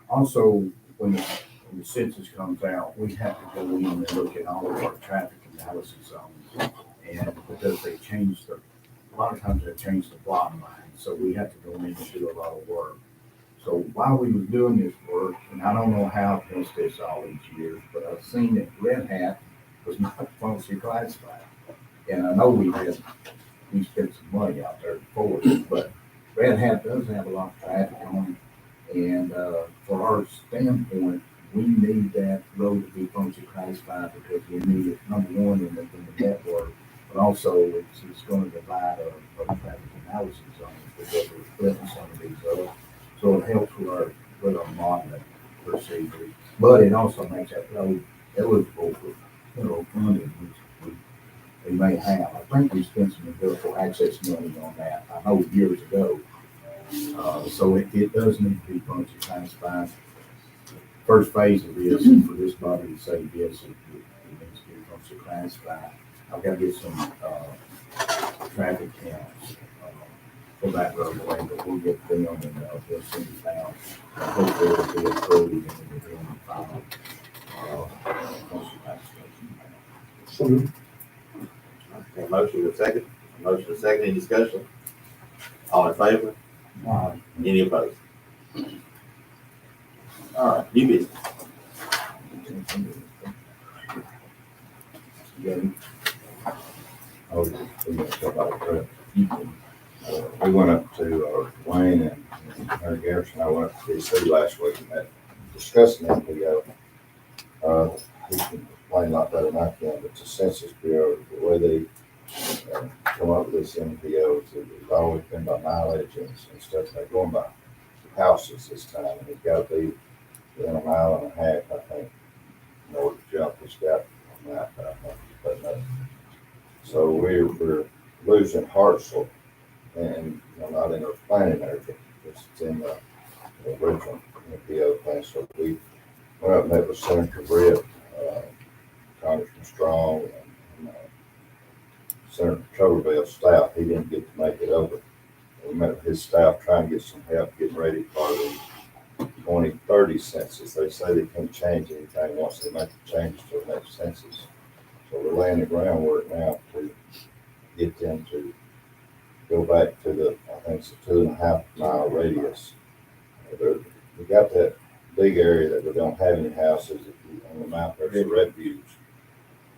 also, when the census comes out, we have to go in and look at all of our traffic analysis zones. And because they changed a lot of times they changed the block line, so we have to go in and do a lot of work. So while we were doing this work, and I don't know how I've missed this all these years, but I've seen that Red Hat was not functionally classified. And I know we spent some money out there for it, but Red Hat does have a lot of traffic on it. And for our standpoint, we need that road to be functionally classified because we need it, number one, in the network, but also it's going to provide a traffic analysis zone because we're splitting some of these up. So it helps with our modeling procedure, but it also makes that road eligible for funding, which we may have. I think we spent some available access money on that. I know years ago. So it does need to be functionally classified. First phase of this, for this body to say yes, it needs to be functionally classified. I've got to get some traffic counts for that roadway, but we'll get them and they'll send it down. Hopefully it'll be approved and we'll be on the final functional classification. So Okay, motion to second. Motion to second. Any discussion? All in favor? Any opposed? All right, new business. We went up to Wayne and Mary Garrison. I went up to DC last week and met discussing MPO. He can explain a lot better than I can, but the Census Bureau, the way they come up with this MPO, it's always been by mileage and stuff. They're going by houses this time, and it's got to be within a mile and a half, I think, in order to jump this gap on that. But so we're losing Hartsel, and not in our planning area, but it's in the original MPO plan. So we went up and met with Senator Britt, Congressman Strong, and Senator Tuberville's staff. He didn't get to make it over. We met with his staff trying to get some help getting ready for the 2030 census. They say they can't change anything once they make the changes to the next census. So we're laying the groundwork now to get them to go back to the, I think it's a 2.5 mile radius. We got that big area that we don't have any houses. On the map, there's the red views.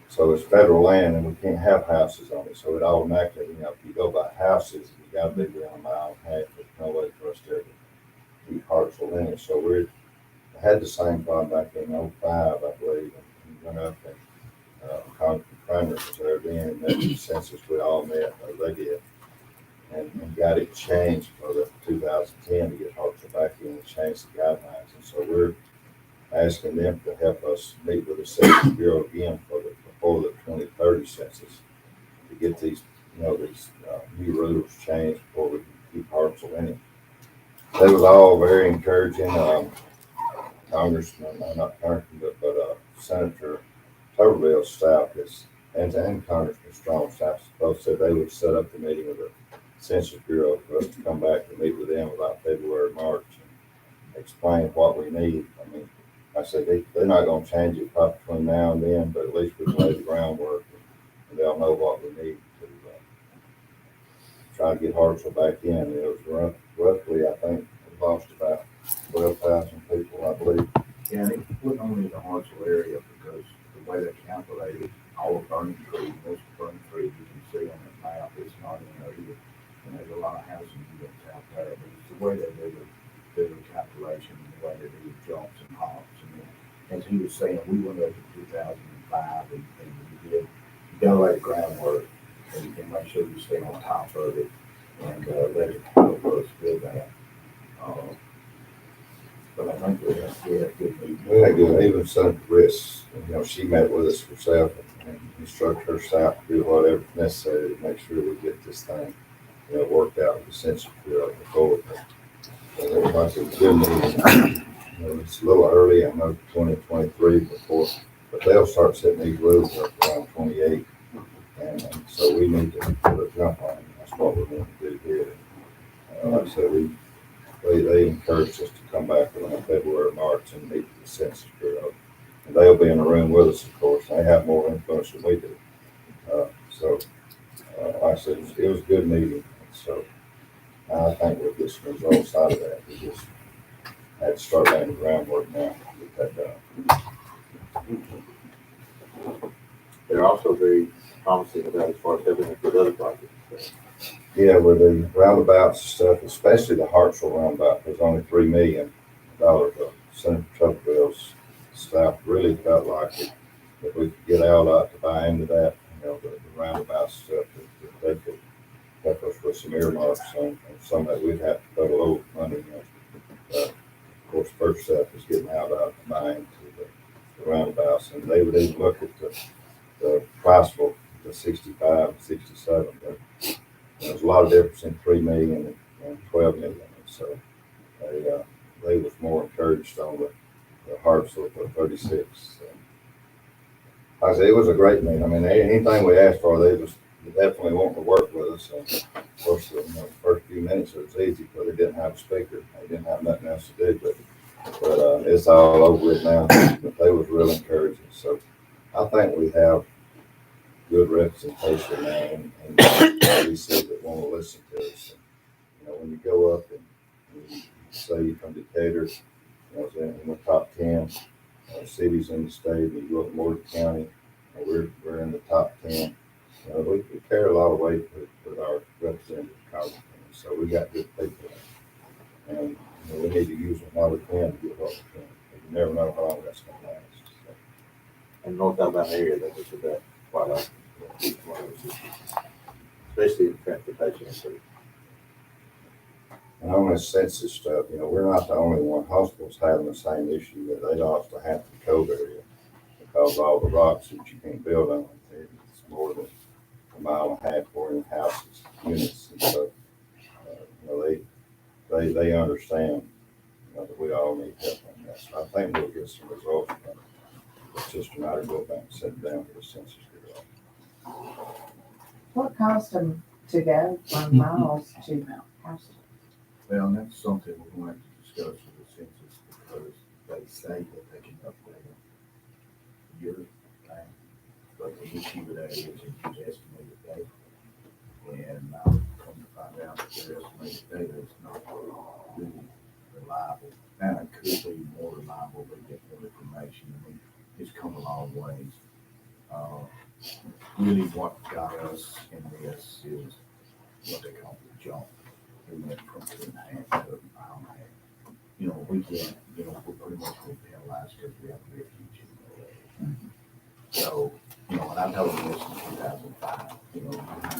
So it's federal land and we can't have houses on it. So it automatically, if you go by houses, you got to be within a mile and a half. There's no way for us to keep Hartsville in it. so we had the same problem back in '05, I believe, and went up and, Congressman Kramer was there then, and that census we all met, or they did, and got it changed for the 2010 to get Hartsville back in and change the guidelines. And so we're asking them to help us meet with the Census Bureau again before the 2030 census to get these, these new rules changed before we can keep Hartsville in it. That was all very encouraging. Congressman, not Congressman, but Senator Tuberville's staff and Congressman Strong's staff both said they would set up the meeting with the Census Bureau for us to come back and meet with them about February, March, and explain what we need. I mean, I said they're not going to change it probably between now and then, but at least we can lay the groundwork and they'll know what we need to try to get Hartsville back in. It was roughly, I think, we lost about 12,000 people, I believe. Yeah, and it wasn't only in the Hartsville area because the way they calculated all of Burning Tree, most of Burning Tree, you can see on the map, it's not in there either. And there's a lot of housing units out there, but it's the way they do the calculation, and the way they do the jumps and hops. And as he was saying, we went up in 2005 and we did, you gotta lay the groundwork and you can make sure you stay on top of it and let it help us with that. But I think we had a good meeting. We had good, even Senator Riss, she met with us herself and instructed her staff to do whatever necessary to make sure we get this thing, worked out with the Census Bureau before. It was a good meeting. It's a little early, I know 2023 before, but they'll start setting these rules up around 28. And so we need to put a jump on it. That's what we're going to do here. Like I said, they encouraged us to come back around February, March and meet with the Census Bureau. And they'll be in the room with us, of course. They have more influence than we do. Like I said, it was a good meeting. So I think we'll get some results out of that. We just had to start laying the groundwork now to get that done. They're also very promising about as far as helping with other projects. Yeah, with the roundabouts and stuff, especially the Hartsville roundabout, there's only $3 million. Senator Tuberville's staff really felt like if we could get out to buy into that, the roundabout stuff, that they could help us with some earmarks on some that we'd have to put a little money in. Of course, first step is getting out to buy into the roundabouts, and they would even look at the price for the 65 and 67. But there's a lot of difference in 3 million and 12 million. And so they was more encouraged on the Hartsville for 36. Like I said, it was a great meeting. I mean, anything we asked for, they was definitely wanting to work with us. And of course, the first few minutes it was easy because they didn't have a speaker. They didn't have nothing else to do. But it's all over with now. But they was real encouraging. So I think we have good representation now, and we see that want to listen to us. And, when you go up and you say you're from Decatur, it's in the top 10 cities in the state, and you go up to Morgan County, we're in the top 10. We carry a lot of weight with our representative congressmen, so we got good people. And we need to use them while we can to get what we can. You never know how long that's going to last. So. And North Alabama area, that was that quite a lot, especially in transportation. And on this census stuff, we're not the only one. Hospitals having the same issue that they lost a half the code area because of all the rocks that you can't build on. It's more than a mile and a half or in houses, units, and so they understand that we all need help on that. So I think we'll get some results from it. It's just a matter of going back and sitting down with the Census Bureau. What caused them to go from miles to houses? Well, and that's something we're going to have to discuss with the census because they say that they can update it year time. But the issue with that is it's estimated data. And come to find out that their estimated data is not really reliable. Now, it could be more reliable, but get more information. I mean, it's come a long ways. Really what got us in this is what they call the jump. We went from 2.5 to 1.5 miles. we can't, we're pretty much going to penalize because we have a refuge in the So, and I told them this in 2005, you go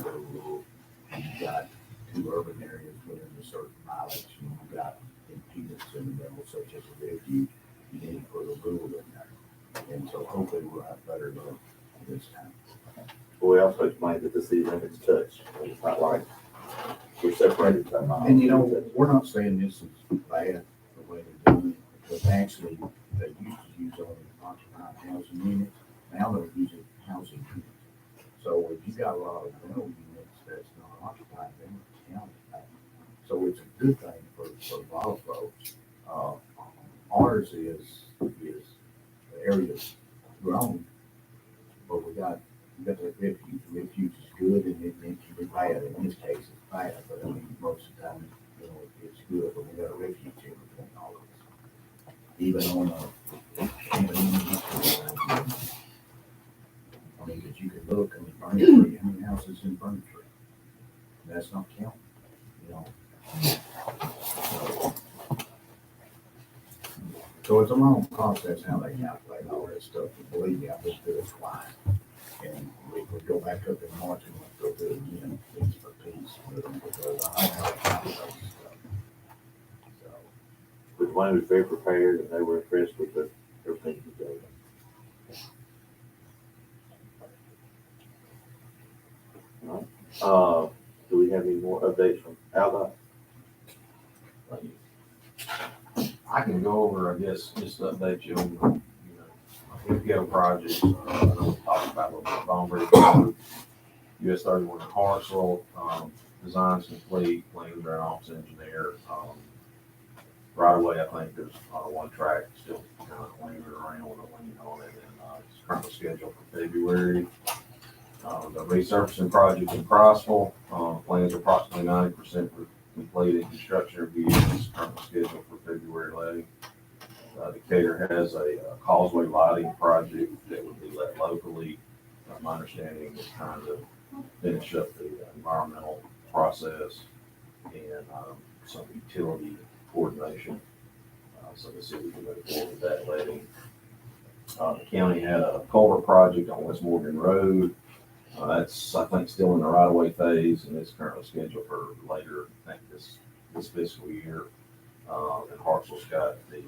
rural, you've got two urban areas within a certain mileage, and you've got impedance in the middle, such as a refuge, you need to put a rule in there. And so hopefully we'll have better luck this time. We also explained that the city limits touch, and it's not like we're separated by miles. And we're not saying this is bad, the way they're doing it, because actually, they used to use only occupied housing units, now they're using housing units. So if you got a lot of rental units that's not occupied, then it's counted. So it's a good thing for a lot of folks. Ours is the area's grown, but we got the refuge. The refuge is good and it can be bad. In this case, it's bad, but I mean, most of the time, it's good, but we got a refuge in between all of us. Even I mean, because you could look and Furniture, how many houses in Furniture? That's not counting, So it's a long process how they calculate all that stuff. And believe me, I've been through it twice. And we go back up in March and we'll go through it again, piece for piece, because I know how to calculate stuff. So, But one was very prepared and they were impressed with everything he did. Do we have any more updates from Alba? I can go over, I guess, just to update you on, MPO projects. I know we talked about a little bit of Bone Bridge Road, US 31 in Hartsville, designs complete, plans are office engineer. Right away, I think there's one track still kind of lingering around with a lien on it, and it's currently scheduled for February. The resurfacing project in Crossville, plans are approximately 90% completed. Construction review is currently scheduled for February letting. Decatur has a causeway lighting project that would be let locally. My understanding is trying to finish up the environmental process and some utility coordination. So the city can move forward with that letting. The county had a culvert project on West Morgan Road. That's, I think, still in the right-of-way phase, and it's currently scheduled for later, I think, this fiscal year. And Hartsville's got the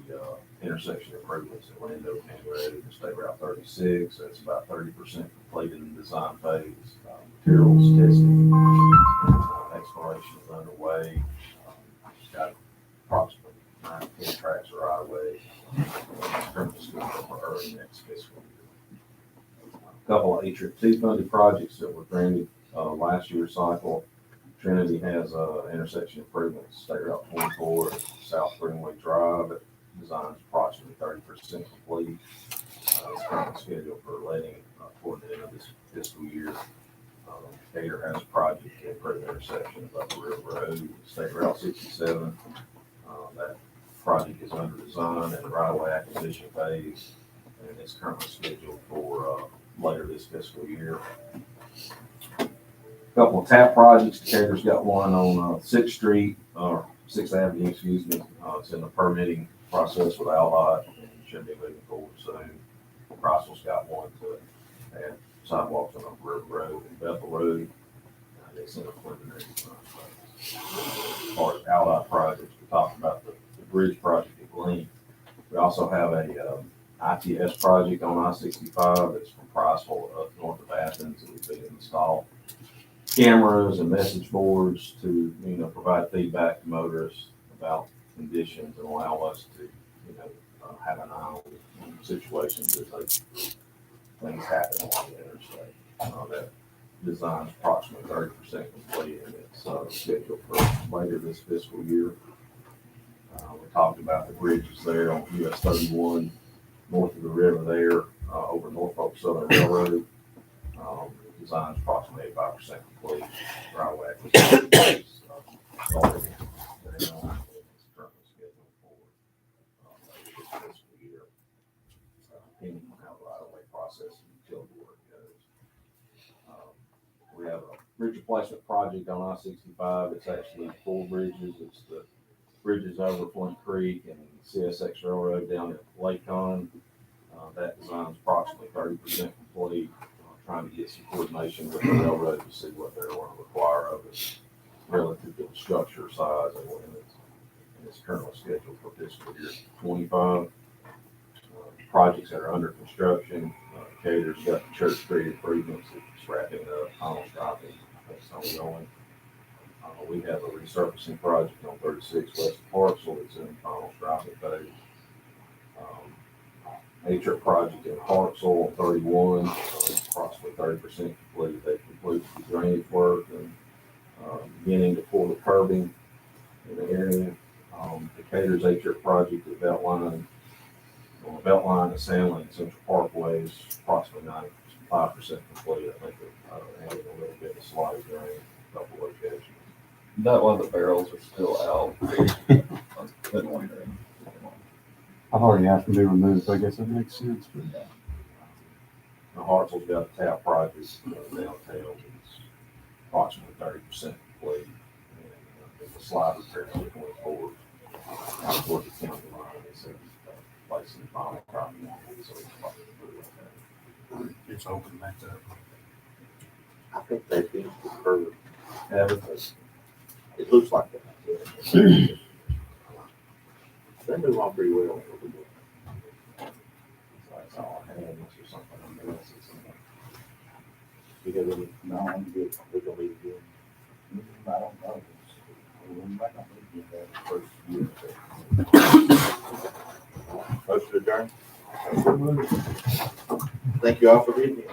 intersection improvements at Orlando County Road and State Route 36. That's about 30% completed in the design phase. Materials testing, exploration is underway. It's got approximately 9 to 10 tracks of right-of-way. Currently scheduled for early next fiscal year. A couple of HRIP-2 funded projects that were granted last year's cycle. Trinity has intersection improvements, State Route 24, South Greenway Drive. Design is approximately 30% complete. It's currently scheduled for letting toward the end of this fiscal year. Decatur has a project to improve the intersection of Upper River Road, State Route 67. That project is under design and right-of-way acquisition phase, and it's currently scheduled for later this fiscal year. Couple of TAP projects. Decatur's got one on 6th Street, or 6th Avenue, excuse me. It's in the permitting process with Outlaw and should be moving forward soon. Crossville's got one to add sidewalks on Upper River Road and Bethel Road. It's in a preliminary phase. As far as Outlaw projects, we talked about the bridge project at Glen. We also have a ITS project on I-65 that's from Priceville up north of Athens that would be installed. Cameras and message boards to, provide feedback to motorists about conditions and allow us to, have an eye on situations as things happen along the interstate. That design is approximately 30% complete and it's scheduled for later this fiscal year. We talked about the bridges there on US 31 north of the river there, over Norfolk Southern Railroad. Design is approximately 85% complete. Right-of-way acquisition is started. It's currently scheduled for later this fiscal year, depending on how the right-of-way process and utility work goes. We have a bridge replacement project on I-65. It's actually 4 bridges. It's the bridges over Flint Creek and CSX Railroad down at Lakon. That design's approximately 30% complete. Trying to get some coordination with the railroad to see what they're going to require of us relative to the structure size and when it's currently scheduled for fiscal year 25. Projects that are under construction, Cater's got the Church Street improvements, it's wrapping up, tunnel striping, that's ongoing. We have a resurfacing project on 36 West Parcel, it's in final striping phase. Nature project in Hartsel on 31, approximately 30% complete. They completed the drainage work and beginning to pour the curbing in the area. The Cater's HR project is outlined on the Beltline and Sandlin Central Parkway is approximately 95% complete. I think they're adding a little bit of slide drain, a couple locations. That one of the barrels are still out. I've been wondering. I've already asked them to be removed, so I guess it makes sense. But The Hartsel's got a tap project downtown. It's approximately 30% complete. And the slide repair is going forward out toward the county line. It's placing the final property. So it's probably pretty okay. It's open back up. I think they beat the curve. It looks like that. They move on pretty well. So that's all I had, unless there's something I'm missing. You got any, no, I'm good. We're gonna be good. I don't know. We might not need that first year. Motion to adjourn. Thank you all for being here.